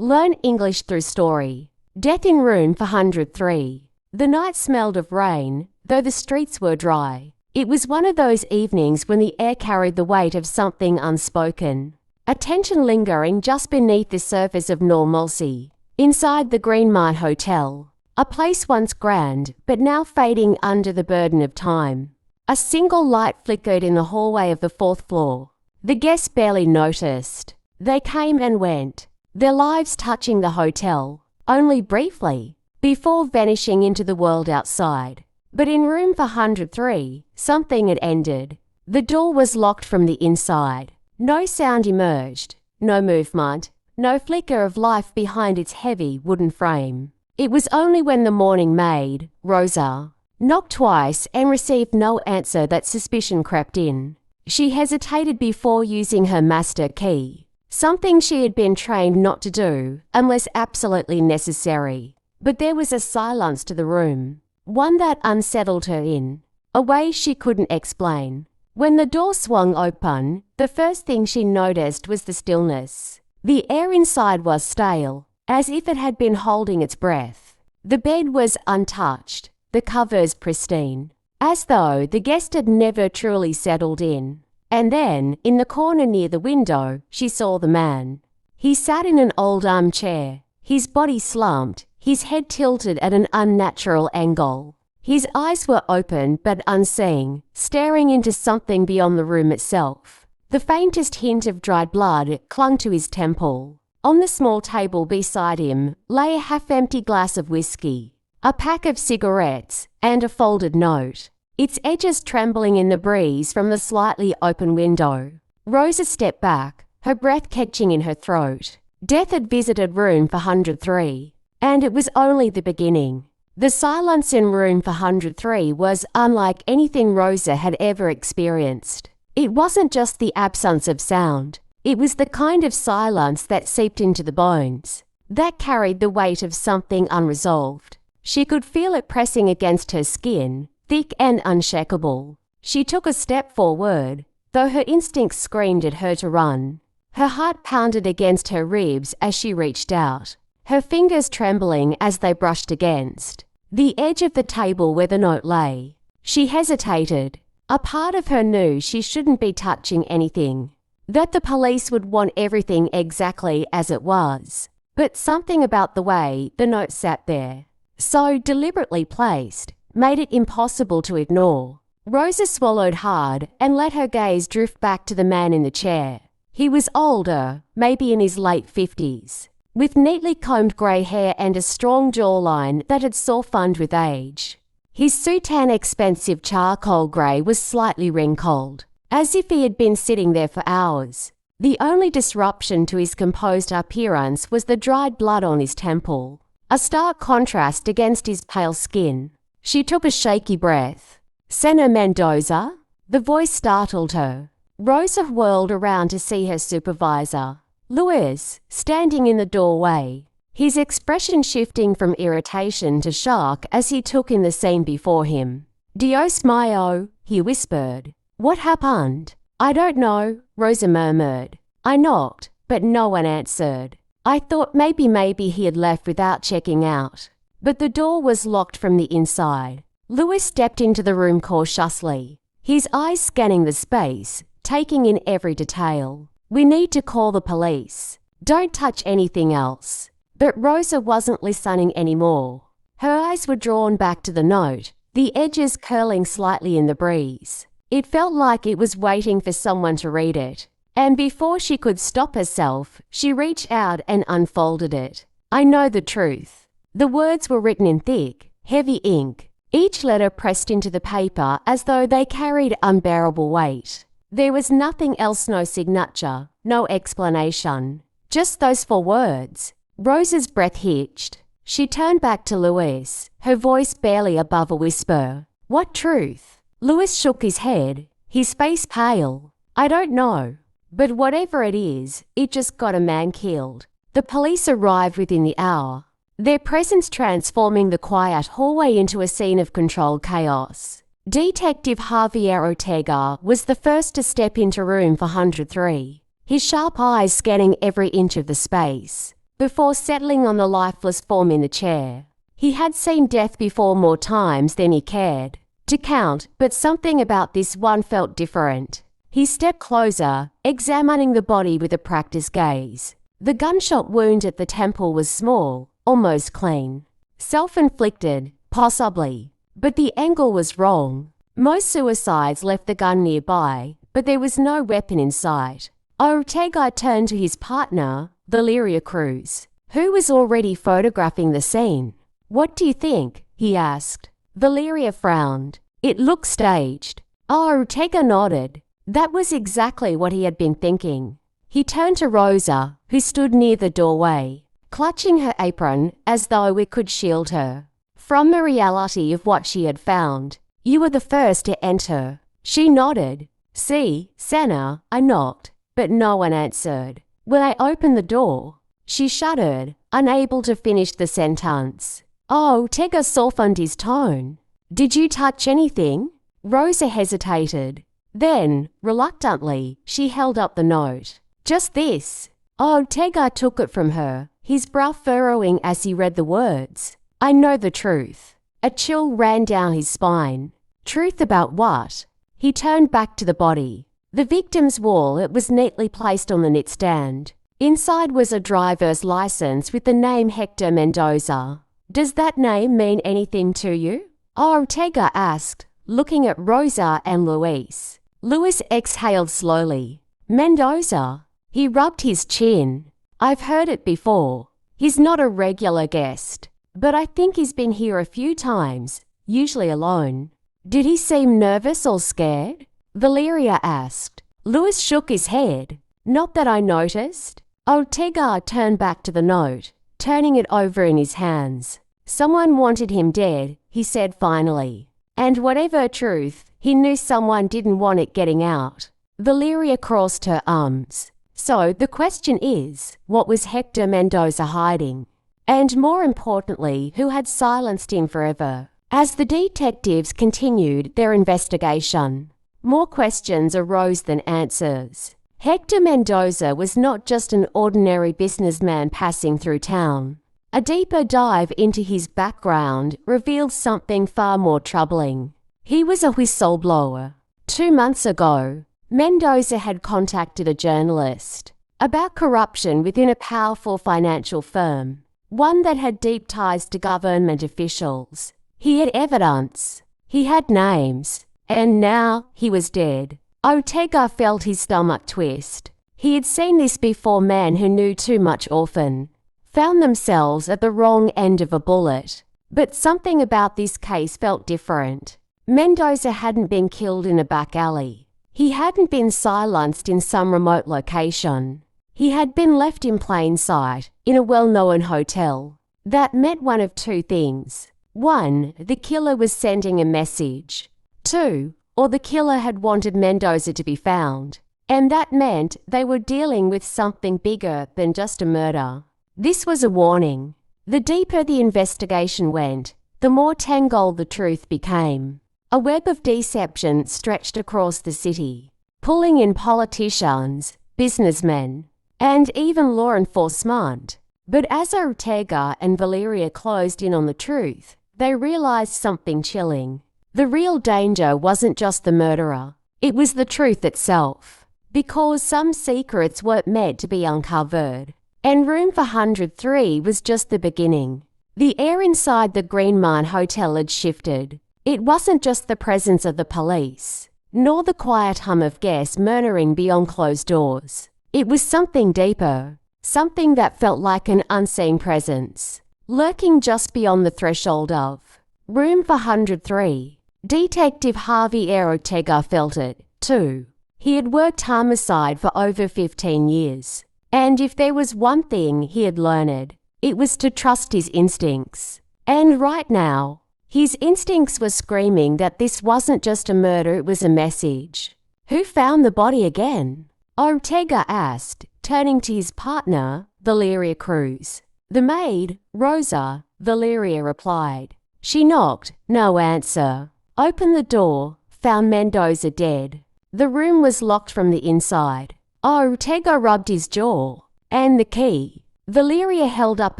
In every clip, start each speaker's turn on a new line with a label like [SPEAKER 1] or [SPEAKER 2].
[SPEAKER 1] Learn English through story. Death in room 403. The night smelled of rain, though the streets were dry. It was one of those evenings when the air carried the weight of something unspoken. A tension lingering just beneath the surface of normalcy. Inside the Green Mile Hotel, a place once grand, but now fading under the burden of time. A single light flickered in the hallway of the fourth floor. The guests barely noticed. They came and went, their lives touching the hotel, only briefly, before vanishing into the world outside. But in room 403, something had ended. The door was locked from the inside. No sound emerged, no movement, no flicker of life behind its heavy wooden frame. It was only when the morning maid, Rosa, knocked twice and received no answer that suspicion crept in. She hesitated before using her master key, something she had been trained not to do unless absolutely necessary. But there was a silence to the room, one that unsettled her in a way she couldn't explain. When the door swung open, the first thing she noticed was the stillness. The air inside was stale, as if it had been holding its breath. The bed was untouched, the covers pristine, as though the guest had never truly settled in. And then, in the corner near the window, she saw the man. He sat in an old armchair, his body slumped, his head tilted at an unnatural angle. His eyes were open but unseeing, staring into something beyond the room itself. The faintest hint of dried blood clung to his temple. On the small table beside him lay a half-empty glass of whiskey, a pack of cigarettes, and a folded note, its edges trembling in the breeze from the slightly open window. Rosa stepped back, her breath catching in her throat. Death had visited room 403, and it was only the beginning. The silence in room 403 was unlike anything Rosa had ever experienced. It wasn't just the absence of sound. It was the kind of silence that seeped into the bones, that carried the weight of something unresolved. She could feel it pressing against her skin, thick and unshakable. She took a step forward, though her instincts screamed at her to run. Her heart pounded against her ribs as she reached out, her fingers trembling as they brushed against the edge of the table where the note lay. She hesitated. A part of her knew she shouldn't be touching anything, that the police would want everything exactly as it was. But something about the way the note sat there, so deliberately placed, made it impossible to ignore. Rosa swallowed hard and let her gaze drift back to the man in the chair. He was older, maybe in his late 50s, with neatly combed grey hair and a strong jawline that had softened with age. His soutane, expensive charcoal grey, was slightly wrinkled, as if he had been sitting there for hours. The only disruption to his composed appearance was the dried blood on his temple, a stark contrast against his pale skin. She took a shaky breath. "Senor Mendoza?" The voice startled her. Rosa whirled around to see her supervisor, Luis, standing in the doorway, his expression shifting from irritation to shock as he took in the scene before him. "Dios mío," he whispered. "What happened?" "I don't know," Rosa murmured. "I knocked, but no one answered. I thought maybe he had left without checking out." But the door was locked from the inside. Luis stepped into the room cautiously, his eyes scanning the space, taking in every detail. "We need to call the police. Don't touch anything else." But Rosa wasn't listening anymore. Her eyes were drawn back to the note, the edges curling slightly in the breeze. It felt like it was waiting for someone to read it. And before she could stop herself, she reached out and unfolded it. "I know the truth." The words were written in thick, heavy ink, each letter pressed into the paper as though they carried unbearable weight. There was nothing else, no signature, no explanation. Just those 4 words. Rosa's breath hitched. She turned back to Luis, her voice barely above a whisper. "What truth?" Luis shook his head, his face pale. "I don't know. But whatever it is, it just got a man killed." The police arrived within the hour, their presence transforming the quiet hallway into a scene of controlled chaos. Detective Javier Ortega was the first to step into room 403, his sharp eyes scanning every inch of the space. before settling on the lifeless form in the chair. He had seen death before more times than he cared to count, but something about this one felt different. He stepped closer, examining the body with a practiced gaze. The gunshot wound at the temple was small, almost clean. Self-inflicted, possibly, but the angle was wrong. Most suicides left the gun nearby, but there was no weapon in sight. Ortega turned to his partner, Valeria Cruz, who was already photographing the scene. "What do you think?" he asked. Valeria frowned. "It looked staged." Ortega nodded. That was exactly what he had been thinking. He turned to Rosa, who stood near the doorway, clutching her apron as though it could shield her from the reality of what she had found. "You were the first to enter." She nodded. "See, Senna," I knocked, but no one answered. When I opened the door, she shuddered, unable to finish the sentence. Ortega softened his tone. "Did you touch anything?" Rosa hesitated. Then, reluctantly, she held up the note. "Just this." Ortega took it from her, his brow furrowing as he read the words. "I know the truth." A chill ran down his spine. Truth about what? He turned back to the body. The victim's wall, it was neatly placed on the nightstand. Inside was a driver's license with the name Hector Mendoza. "Does that name mean anything to you?" Ortega asked, looking at Rosa and Luis. Luis exhaled slowly. "Mendoza." He rubbed his chin. "I've heard it before. He's not a regular guest, but I think he's been here a few times, usually alone." "Did he seem nervous or scared?" Valeria asked. Luis shook his head. "Not that I noticed." Ortega turned back to the note, turning it over in his hands. "Someone wanted him dead," he said finally. "And whatever truth, he knew someone didn't want it getting out." Valeria crossed her arms. "So the question is, what was Hector Mendoza hiding? And more importantly, who had silenced him forever?" As the detectives continued their investigation, more questions arose than answers. Hector Mendoza was not just an ordinary businessman passing through town. A deeper dive into his background revealed something far more troubling. He was a whistleblower. 2 months ago, Mendoza had contacted a journalist about corruption within a powerful financial firm, one that had deep ties to government officials. He had evidence. He had names. And now he was dead. Ortega felt his stomach twist. He had seen this before. Men who knew too much often found themselves at the wrong end of a bullet. But something about this case felt different. Mendoza hadn't been killed in a back alley. He hadn't been silenced in some remote location. He had been left in plain sight in a well-known hotel. That meant one of two things. 1, the killer was sending a message. 2, or the killer had wanted Mendoza to be found. And that meant they were dealing with something bigger than just a murder. This was a warning. The deeper the investigation went, the more tangled the truth became. A web of deception stretched across the city, pulling in politicians, businessmen, and even law enforcement. But as Ortega and Valeria closed in on the truth, they realized something chilling. The real danger wasn't just the murderer. It was the truth itself. Because some secrets weren't meant to be uncovered. And room for 103 was just the beginning. The air inside the Green Mine Hotel had shifted. It wasn't just the presence of the police, nor the quiet hum of guests murmuring beyond closed doors. It was something deeper, something that felt like an unseen presence, lurking just beyond the threshold of room for 103. Detective Javier Ortega felt it, too. He had worked homicide for over 15 years. And if there was one thing he had learned, it was to trust his instincts. And right now, his instincts were screaming that this wasn't just a murder, it was a message. "Who found the body again?" Ortega asked, turning to his partner, Valeria Cruz. "The maid, Rosa," Valeria replied. She knocked, no answer. Opened the door, found Mendoza dead. The room was locked from the inside. Ortega rubbed his jaw. "And the key?" Valeria held up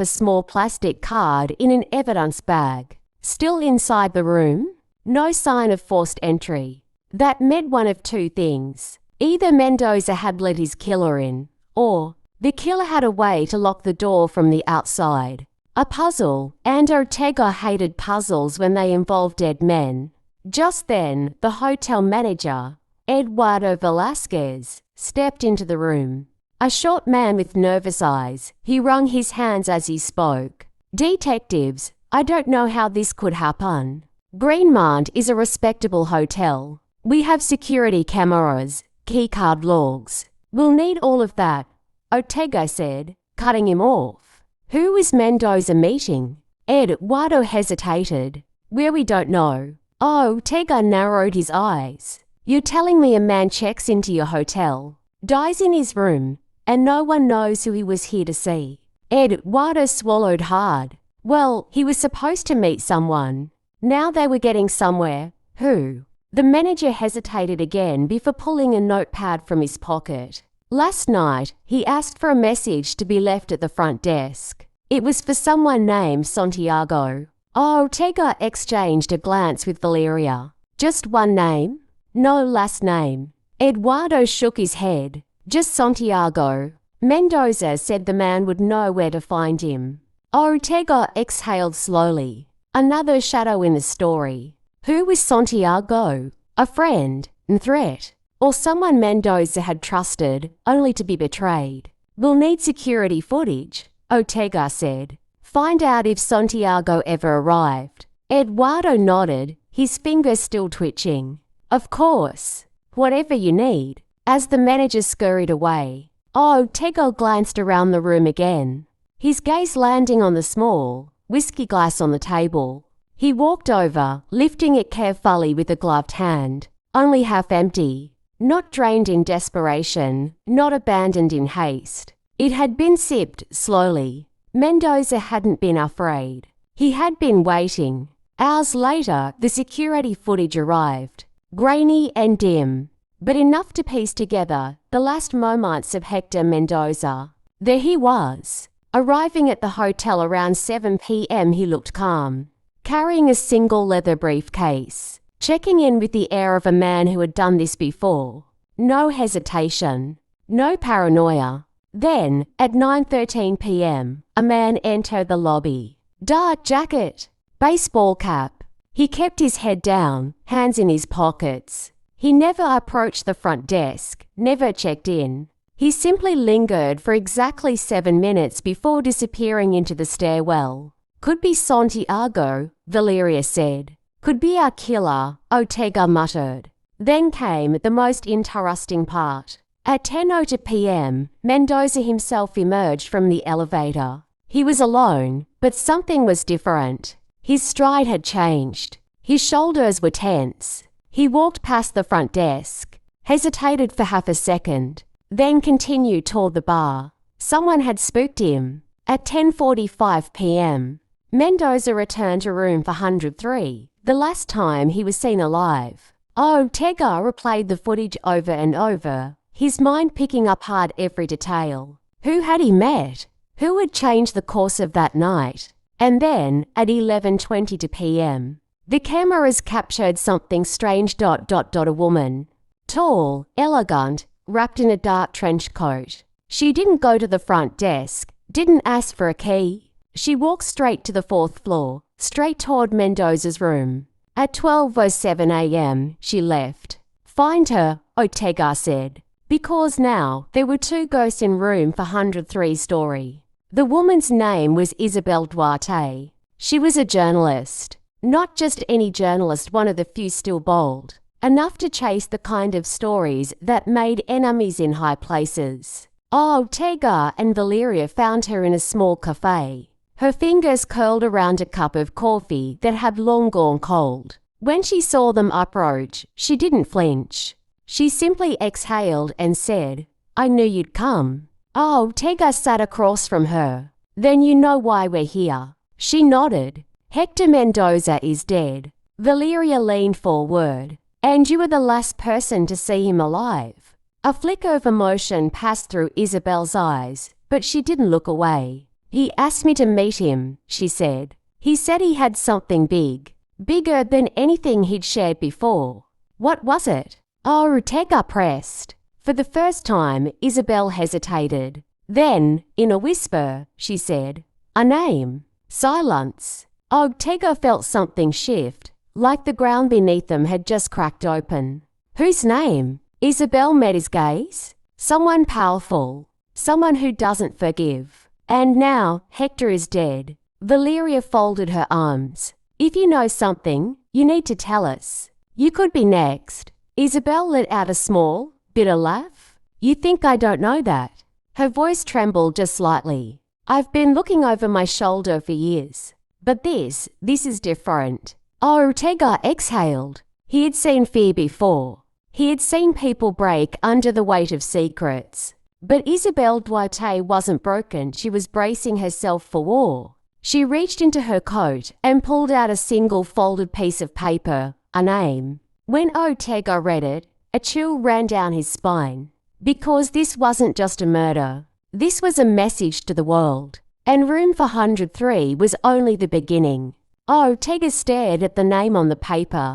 [SPEAKER 1] a small plastic card in an evidence bag. Still inside the room? No sign of forced entry. That meant one of two things. Either Mendoza had let his killer in, or the killer had a way to lock the door from the outside. A puzzle, and Ortega hated puzzles when they involved dead men. Just then, the hotel manager, Eduardo Velasquez, stepped into the room. A short man with nervous eyes, he wrung his hands as he spoke. "Detectives, I don't know how this could happen. Greenmount is a respectable hotel. We have security cameras, keycard logs. We'll need all of that," Ortega said, cutting him off. "Who is Mendoza meeting?" Eduardo hesitated. "We don't know." Ortega narrowed his eyes. "You're telling me a man checks into your hotel, dies in his room, and no one knows who he was here to see?" Eduardo swallowed hard. Well, he was supposed to meet someone. Now they were getting somewhere. Who? The manager hesitated again before pulling a notepad from his pocket. Last night, he asked for a message to be left at the front desk. It was for someone named Santiago. Ortega exchanged a glance with Valeria. "Just one name? No last name?" Eduardo shook his head. "Just Santiago." Mendoza said the man would know where to find him. Ortega exhaled slowly. Another shadow in the story. Who was Santiago? A friend, a threat, or someone Mendoza had trusted, only to be betrayed? "We'll need security footage," Ortega said. "Find out if Santiago ever arrived." Eduardo nodded, his fingers still twitching. "Of course. Whatever you need." As the manager scurried away, Ortega glanced around the room again, his gaze landing on the small whiskey glass on the table. He walked over, lifting it carefully with a gloved hand. Only half empty. Not drained in desperation, not abandoned in haste. It had been sipped slowly. Mendoza hadn't been afraid. He had been waiting. Hours later, the security footage arrived. Grainy and dim, but enough to piece together the last moments of Hector Mendoza. There he was. Arriving at the hotel around 7 p.m., he looked calm, carrying a single leather briefcase, checking in with the air of a man who had done this before. No hesitation, no paranoia. Then, at 9:13 p.m., a man entered the lobby. Dark jacket, baseball cap. He kept his head down, hands in his pockets. He never approached the front desk, never checked in. He simply lingered for exactly 7 minutes before disappearing into the stairwell. "Could be Santiago," Valeria said. "Could be our killer," Ortega muttered. Then came the most interesting part. At 10:02 p.m., Mendoza himself emerged from the elevator. He was alone, but something was different. His stride had changed. His shoulders were tense. He walked past the front desk, hesitated for half a second, then continued toward the bar. Someone had spooked him. At 10:45 p.m., Mendoza returned to room 103, the last time he was seen alive. Ortega replayed the footage over and over, his mind picking apart every detail. Who had he met? Who had changed the course of that night? And then, at 11:20 p.m., the cameras captured something strange. A woman, tall, elegant, wrapped in a dark trench coat. She didn't go to the front desk, didn't ask for a key. She walked straight to the 4th floor, straight toward Mendoza's room. At 12:07 a.m., she left. "Find her," Ortega said, because now there were 2 ghosts in room 103 story. The woman's name was Isabel Duarte. She was a journalist. Not just any journalist, one of the few still bold, enough to chase the kind of stories that made enemies in high places. Ortega and Valeria found her in a small cafe, her fingers curled around a cup of coffee that had long gone cold. When she saw them approach, she didn't flinch. She simply exhaled and said, "I knew you'd come." Ortega sat across from her. "Then you know why we're here." She nodded. "Hector Mendoza is dead." Valeria leaned forward. "And you were the last person to see him alive." A flicker of emotion passed through Isabel's eyes, but she didn't look away. "He asked me to meet him," she said. "He said he had something big, bigger than anything he'd shared before." "What was it?" Ortega pressed. For the first time, Isabel hesitated. Then, in a whisper, she said, "A name." Silence. Ortega felt something shift, like the ground beneath them had just cracked open. "Whose name?" Isabel met his gaze. "Someone powerful. Someone who doesn't forgive. And now, Hector is dead." Valeria folded her arms. "If you know something, you need to tell us. You could be next." Isabel let out a small, bitter laugh. "You think I don't know that?" Her voice trembled just slightly. "I've been looking over my shoulder for years. But this is different." Ortega exhaled. He had seen fear before. He had seen people break under the weight of secrets. But Isabel Duarte wasn't broken. She was bracing herself for war. She reached into her coat and pulled out a single folded piece of paper, a name. When Ortega read it, a chill ran down his spine. Because this wasn't just a murder. This was a message to the world. And room for 103 was only the beginning. Ortega stared at the name on the paper,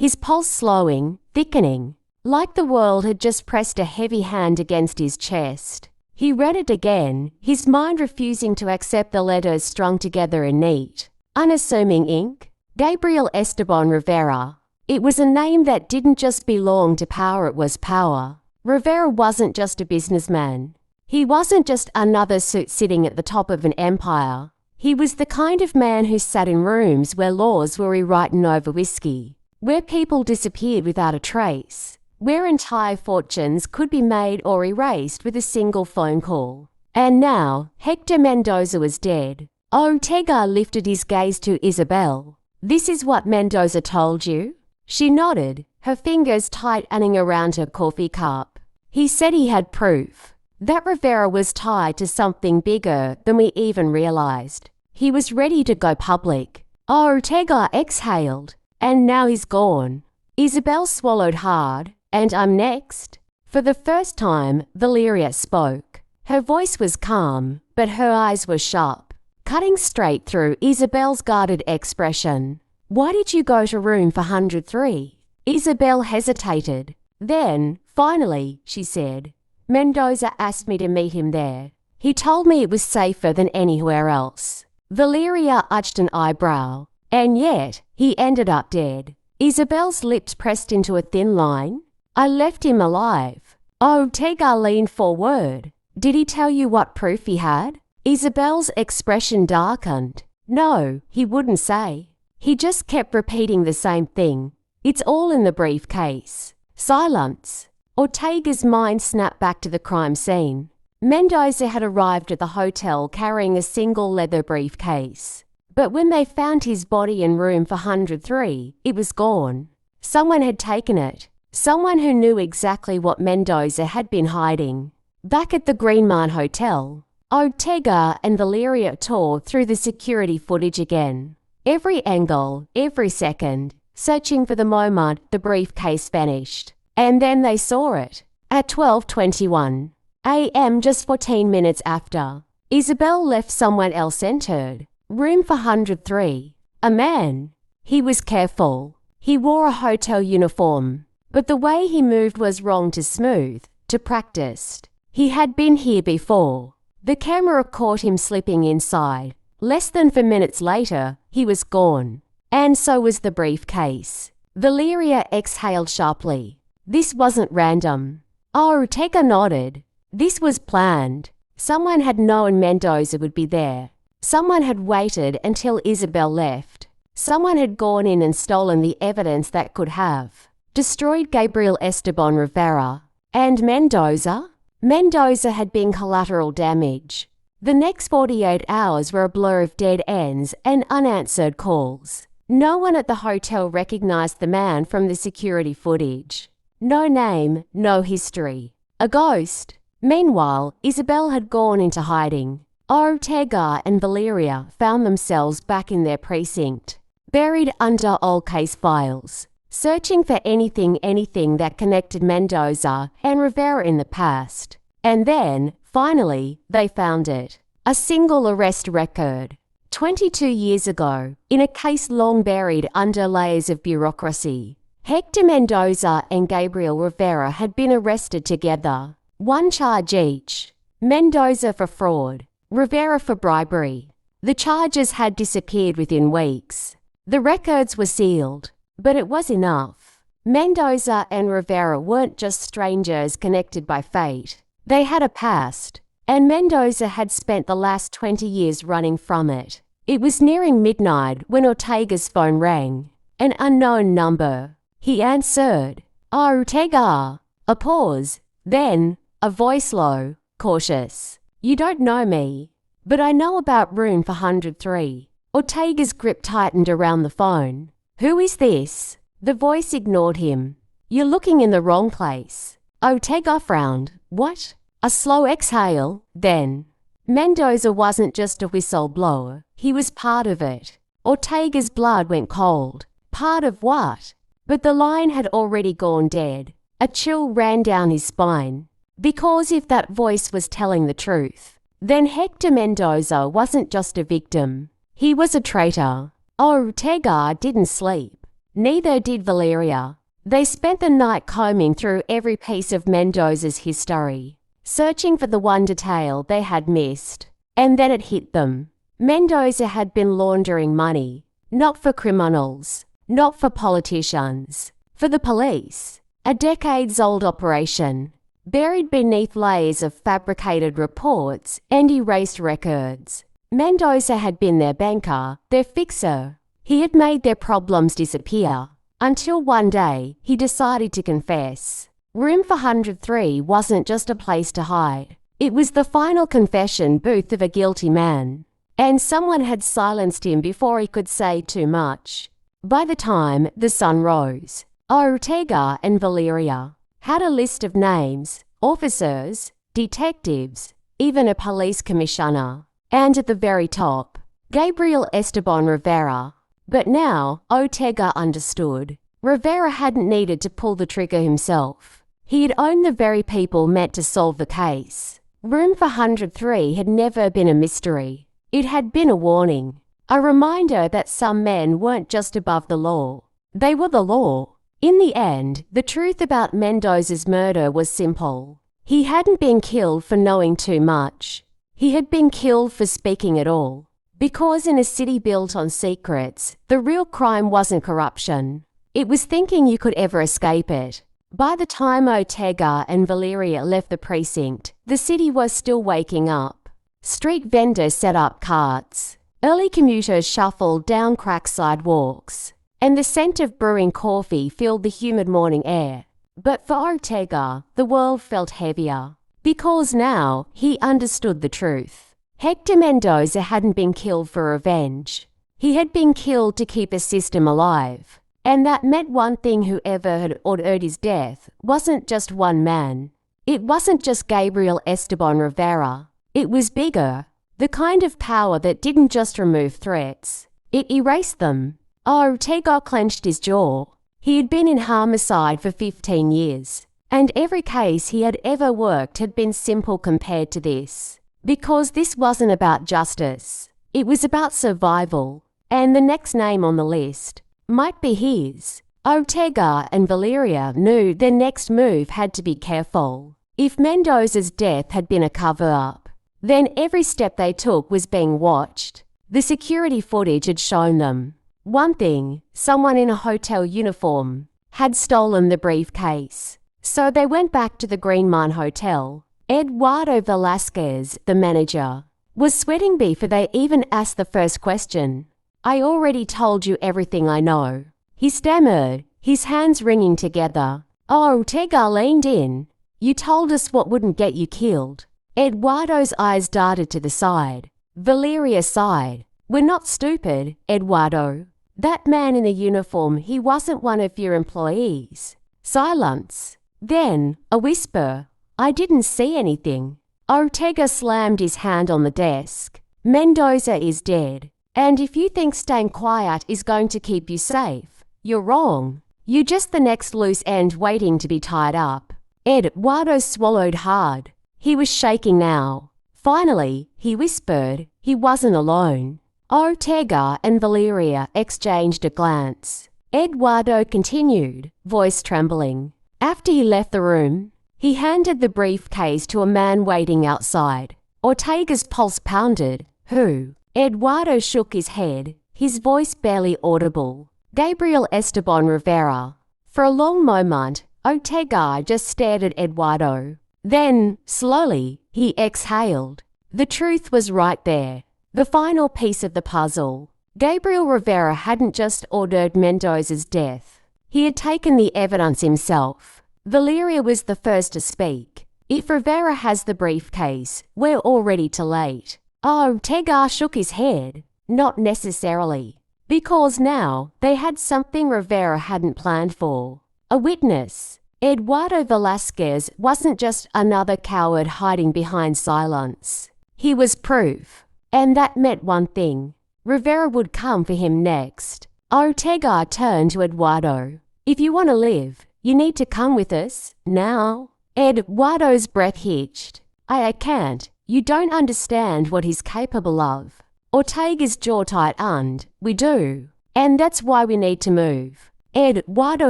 [SPEAKER 1] his pulse slowing, thickening, like the world had just pressed a heavy hand against his chest. He read it again, his mind refusing to accept the letters strung together in neat, unassuming ink. Gabriel Esteban Rivera. It was a name that didn't just belong to power, it was power. Rivera wasn't just a businessman. He wasn't just another suit sitting at the top of an empire. He was the kind of man who sat in rooms where laws were rewritten over whiskey, where people disappeared without a trace, where entire fortunes could be made or erased with a single phone call. And now, Hector Mendoza was dead. Ortega lifted his gaze to Isabel. "This is what Mendoza told you?" She nodded, her fingers tightening around her coffee cup. "He said he had proof. That Rivera was tied to something bigger than we even realized. He was ready to go public." Ortega exhaled. "And now he's gone." Isabel swallowed hard. "And I'm next." For the first time, Valeria spoke. Her voice was calm, but her eyes were sharp, cutting straight through Isabel's guarded expression. "Why did you go to room for 103? Isabel hesitated. Then, finally, she said, "Mendoza asked me to meet him there. He told me it was safer than anywhere else." Valeria arched an eyebrow. "And yet, he ended up dead." Isabel's lips pressed into a thin line. "I left him alive." Ortega leaned forward. "Did he tell you what proof he had?" Isabel's expression darkened. "No, he wouldn't say. He just kept repeating the same thing. It's all in the briefcase." Silence. Ortega's mind snapped back to the crime scene. Mendoza had arrived at the hotel carrying a single leather briefcase. But when they found his body in room for 103, it was gone. Someone had taken it. Someone who knew exactly what Mendoza had been hiding. Back at the Green Mine Hotel, Ortega and Valeria tore through the security footage again. Every angle, every second, searching for the moment the briefcase vanished. And then they saw it. At 12:21 a.m., just 14 minutes after, Isabel left, someone else entered. Room for 103. A man. He was careful. He wore a hotel uniform. But the way he moved was wrong, to smooth, to practiced. He had been here before. The camera caught him slipping inside. Less than 4 minutes later, he was gone. And so was the briefcase. Valeria exhaled sharply. This wasn't random. Ortega nodded. This was planned. Someone had known Mendoza would be there. Someone had waited until Isabel left. Someone had gone in and stolen the evidence that could have destroyed Gabriel Esteban Rivera. And Mendoza? Mendoza had been collateral damage. The next 48 hours were a blur of dead ends and unanswered calls. No one at the hotel recognized the man from the security footage. No name, no history. A ghost. Meanwhile, Isabel had gone into hiding. Ortega and Valeria found themselves back in their precinct, buried under old case files, searching for anything that connected Mendoza and Rivera in the past. And then, Finally, they found it. A single arrest record. 22 years ago, in a case long buried under layers of bureaucracy, Hector Mendoza and Gabriel Rivera had been arrested together. One charge each. Mendoza for fraud, Rivera for bribery. The charges had disappeared within weeks. The records were sealed, but it was enough. Mendoza and Rivera weren't just strangers connected by fate. They had a past, and Mendoza had spent the last 20 years running from it. It was nearing midnight when Ortega's phone rang. An unknown number. He answered. Ortega. A pause. Then, a voice low, cautious. You don't know me, but I know about room for 103. Ortega's grip tightened around the phone. Who is this? The voice ignored him. You're looking in the wrong place. Ortega frowned. What? A slow exhale, then. Mendoza wasn't just a whistleblower. He was part of it. Ortega's blood went cold. Part of what? But the line had already gone dead. A chill ran down his spine. Because if that voice was telling the truth, then Hector Mendoza wasn't just a victim. He was a traitor. Ortega didn't sleep. Neither did Valeria. They spent the night combing through every piece of Mendoza's history, searching for the one detail they had missed. And then it hit them. Mendoza had been laundering money, not for criminals, not for politicians, for the police. A decades-old operation, buried beneath layers of fabricated reports and erased records. Mendoza had been their banker, their fixer. He had made their problems disappear, until one day he decided to confess. Room for 103 wasn't just a place to hide. It was the final confession booth of a guilty man. And someone had silenced him before he could say too much. By the time the sun rose, Ortega and Valeria had a list of names, officers, detectives, even a police commissioner. And at the very top, Gabriel Esteban Rivera. But now, Ortega understood. Rivera hadn't needed to pull the trigger himself. He had owned the very people meant to solve the case. Room for 103 had never been a mystery. It had been a warning. A reminder that some men weren't just above the law. They were the law. In the end, the truth about Mendoza's murder was simple. He hadn't been killed for knowing too much. He had been killed for speaking at all. Because in a city built on secrets, the real crime wasn't corruption. It was thinking you could ever escape it. By the time Ortega and Valeria left the precinct, the city was still waking up. Street vendors set up carts. Early commuters shuffled down cracked sidewalks. And the scent of brewing coffee filled the humid morning air. But for Ortega, the world felt heavier. Because now he understood the truth. Hector Mendoza hadn't been killed for revenge. He had been killed to keep a system alive. And that meant one thing: whoever had ordered his death wasn't just one man. It wasn't just Gabriel Esteban Rivera. It was bigger. The kind of power that didn't just remove threats. It erased them. Ortega clenched his jaw. He had been in homicide for 15 years. And every case he had ever worked had been simple compared to this. Because this wasn't about justice. It was about survival. And the next name on the list might be his. Ortega and Valeria knew their next move had to be careful. If Mendoza's death had been a cover-up, then every step they took was being watched. The security footage had shown them. One thing, someone in a hotel uniform had stolen the briefcase. So they went back to the Green Mine Hotel. Eduardo Velasquez, the manager, was sweating before they even asked the first question. I already told you everything I know. He stammered, his hands wringing together. Ortega leaned in. You told us what wouldn't get you killed. Eduardo's eyes darted to the side. Valeria sighed. We're not stupid, Eduardo. That man in the uniform, he wasn't one of your employees. Silence. Then, a whisper. I didn't see anything. Ortega slammed his hand on the desk. Mendoza is dead. And if you think staying quiet is going to keep you safe, you're wrong. You're just the next loose end waiting to be tied up. Eduardo swallowed hard. He was shaking now. Finally, he whispered, he wasn't alone. Ortega and Valeria exchanged a glance. Eduardo continued, voice trembling. After he left the room, he handed the briefcase to a man waiting outside. Ortega's pulse pounded. Who? Eduardo shook his head, his voice barely audible. Gabriel Esteban Rivera. For a long moment, Ortega just stared at Eduardo. Then, slowly, he exhaled. The truth was right there. The final piece of the puzzle. Gabriel Rivera hadn't just ordered Mendoza's death. He had taken the evidence himself. Valeria was the first to speak. If Rivera has the briefcase, we're already too late. Ortega shook his head. Not necessarily. Because now, they had something Rivera hadn't planned for. A witness. Eduardo Velasquez wasn't just another coward hiding behind silence. He was proof. And that meant one thing. Rivera would come for him next. Ortega turned to Eduardo. If you want to live, you need to come with us, now. Eduardo's breath hitched. I can't. You don't understand what he's capable of. Ortega's jaw tightened. We do. And that's why we need to move. Eduardo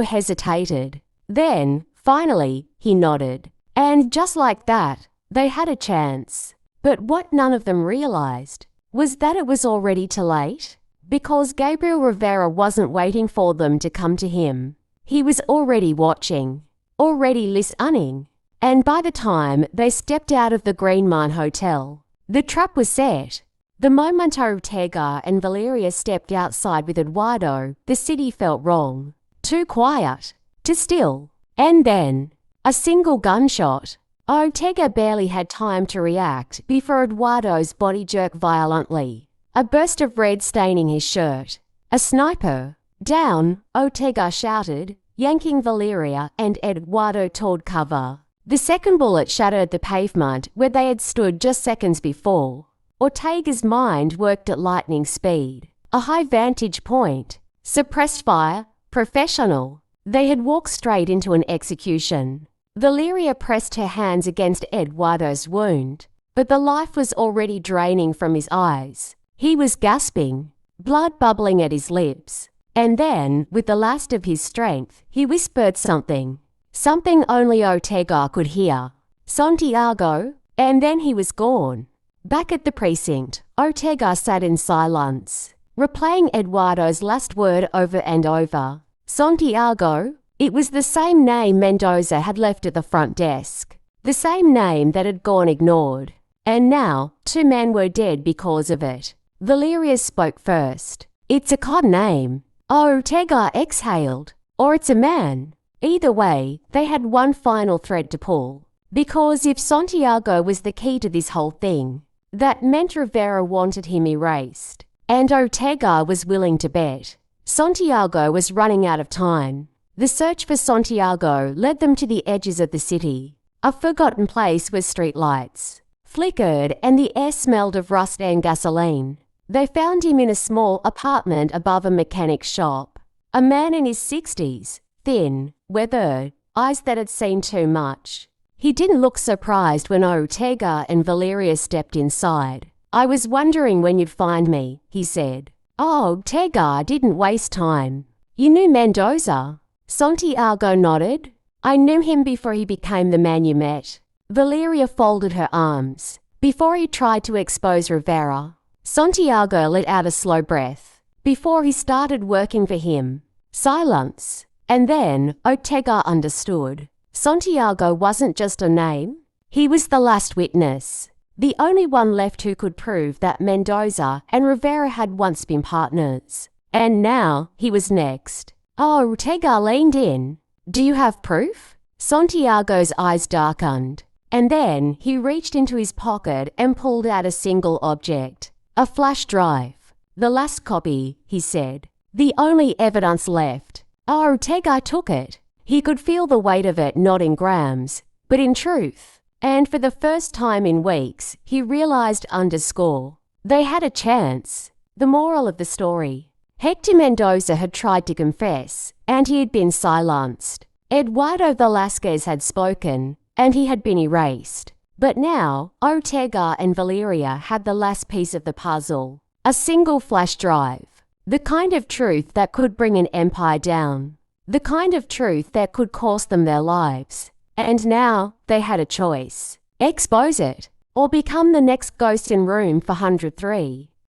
[SPEAKER 1] hesitated. Then, finally, he nodded. And just like that, they had a chance. But what none of them realized was that it was already too late. Because Gabriel Rivera wasn't waiting for them to come to him. He was already watching, already listening. And by the time they stepped out of the Green Mine Hotel, the trap was set. The moment Ortega and Valeria stepped outside with Eduardo, the city felt wrong. Too quiet, too still. And then, a single gunshot. Ortega barely had time to react before Eduardo's body jerked violently. A burst of red staining his shirt. A sniper. Down, Ortega shouted, yanking Valeria and Eduardo toward cover. The second bullet shattered the pavement where they had stood just seconds before. Ortega's mind worked at lightning speed. A high vantage point. Suppressed fire. Professional. They had walked straight into an execution. Valeria pressed her hands against Eduardo's wound, but the life was already draining from his eyes. He was gasping, blood bubbling at his lips. And then, with the last of his strength, he whispered something. Something only Ortega could hear. Santiago, and then he was gone. Back at the precinct, Ortega sat in silence, replaying Eduardo's last word over and over. Santiago. It was the same name Mendoza had left at the front desk. The same name that had gone ignored. And now, 2 men were dead because of it. Valeria spoke first. It's a cod name. Ortega exhaled. Or it's a man. Either way, they had one final thread to pull. Because if Santiago was the key to this whole thing, that meant Rivera wanted him erased. And Ortega was willing to bet. Santiago was running out of time. The search for Santiago led them to the edges of the city, a forgotten place where streetlights flickered and the air smelled of rust and gasoline. They found him in a small apartment above a mechanic's shop. A man in his 60s, thin, weathered, eyes that had seen too much. He didn't look surprised when Ortega and Valeria stepped inside. I was wondering when you'd find me, he said. Ortega didn't waste time. You knew Mendoza? Santiago nodded. I knew him before he became the man you met. Valeria folded her arms. Before he tried to expose Rivera. Santiago let out a slow breath. Before he started working for him. Silence. And then Ortega understood. Santiago wasn't just a name. He was the last witness. The only one left who could prove that Mendoza and Rivera had once been partners. And now he was next. Ortega leaned in. Do you have proof? Santiago's eyes darkened. And then he reached into his pocket and pulled out a single object. A flash drive. The last copy, he said. The only evidence left. Ortega took it. He could feel the weight of it not in grams, but in truth. And for the first time in weeks, he realized underscore. They had a chance. The moral of the story. Hector Mendoza had tried to confess, and he had been silenced. Eduardo Velasquez had spoken, and he had been erased. But now, Ortega and Valeria had the last piece of the puzzle. A single flash drive. The kind of truth that could bring an empire down. The kind of truth that could cost them their lives. And now, they had a choice. Expose it, or become the next ghost in room 403.